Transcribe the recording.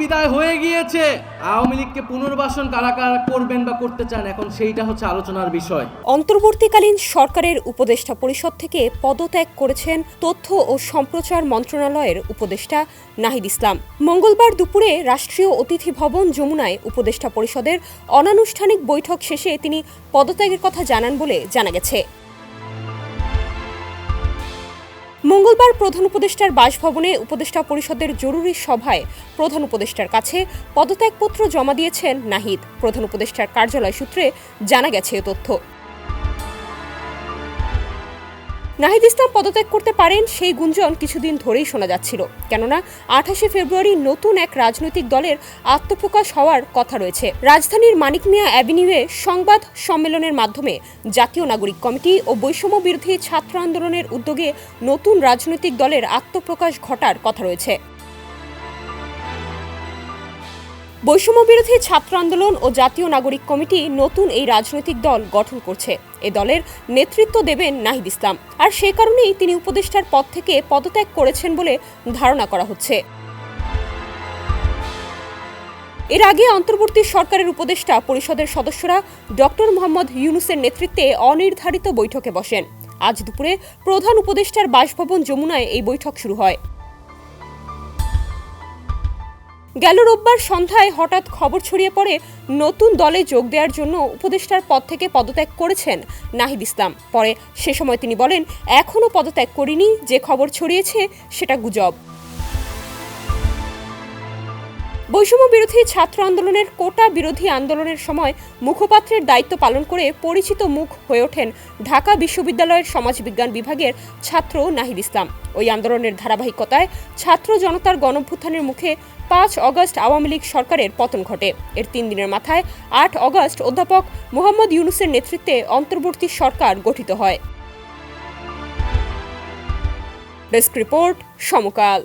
বিদায় হয়ে গিয়েছে। আওয়ামী লীগকে পুনর্বাসন কারা কারা করবেন বা করতে চান, এখন সেইটা হচ্ছে আলোচনার বিষয়। অন্তর্বর্তীকালীন সরকারের উপদেষ্টা পরিষদ থেকে পদত্যাগ করেছেন তথ্য ও সম্প্রচার মন্ত্রণালয়ের উপদেষ্টা নাহিদ ইসলাম। মঙ্গলবার দুপুরে রাষ্ট্রীয় অতিথি ভবন যমুনায় উপদেষ্টা পরিষদের অনানুষ্ঠানিক বৈঠক শেষে তিনি পদত্যাগের কথা জানান বলে জানা গেছে। মঙ্গলবার প্রধান উপদেষ্টার বাসভবনে উপদেষ্টা পরিষদের জরুরি সভায় প্রধান উপদেষ্টার কাছে পদত্যাগপত্র জমা দিয়েছেন নাহিদ। প্রধান উপদেষ্টার কার্যালয় সূত্রে জানা গেছে এ তথ্য। নাহিদ ইসলাম পদত্যাগ করতে পারেন সেই গুঞ্জন কিছুদিন ধরেই শোনা যাচ্ছিল, কেননা 28 ফেব্রুয়ারি নতুন এক রাজনৈতিক দলের আত্মপ্রকাশ হওয়ার কথা রয়েছে। রাজধানীর মানিক মিয়া অ্যাভিনিউয়ে সংবাদ সম্মেলনের মাধ্যমে জাতীয় নাগরিক কমিটি ও বৈষম্য বিরোধী ছাত্র আন্দোলনের উদ্যোগে নতুন রাজনৈতিক দলের আত্মপ্রকাশ ঘটার কথা রয়েছে। বৈষম্য বিরোধী ছাত্র আন্দোলন ও জাতীয় নাগরিক কমিটি নতুন এই রাজনৈতিক দল গঠন করছে। এ দলের নেতৃত্ব দেবেন নাহিদ ইসলাম, আর সে কারণেই তিনি উপদেষ্টার পদ থেকে পদত্যাগ করেছেন বলে ধারণা করা হচ্ছে। এর আগে অন্তর্বর্তী সরকারের উপদেষ্টা পরিষদের সদস্যরা ডক্টর মোহাম্মদ ইউনূসের নেতৃত্বে অনির্ধারিত বৈঠকে বসেন। আজ দুপুরে প্রধান উপদেষ্টার বাসভবন যমুনায় এই বৈঠক শুরু হয়। গেল রোববার সন্ধ্যায় হঠাৎ খবর ছড়িয়ে পড়ে নতুন দলে যোগ দেওয়ার জন্য উপদেষ্টার পদ থেকে পদত্যাগ করেছেন নাহিদ ইসলাম। পরে সে সময় তিনি বলেন, এখনও পদত্যাগ করিনি, যে খবর ছড়িয়েছে সেটা গুজব। বৈষম্য বিরোধী ছাত্র আন্দোলনের কোটা বিরোধী আন্দোলনের সময় মুখপাত্রের দায়িত্ব পালন করে পরিচিত মুখ হয়ে ওঠেন ঢাকা বিশ্ববিদ্যালয়ের সমাজবিজ্ঞান বিভাগের ছাত্র নাহিদ ইসলাম। ওই আন্দোলনের ধারাবাহিকতায় ছাত্র জনতার গণঅভ্যুত্থানের মুখে 5 অগস্ট আওয়ামী লীগ সরকারের পতন ঘটে। এর 3 দিনের মাথায় 8 অগস্ট অধ্যাপক মোহাম্মদ ইউনূসের নেতৃত্বে অন্তর্বর্তী সরকার গঠিত হয়। ডেস্ক রিপোর্ট, সমকাল।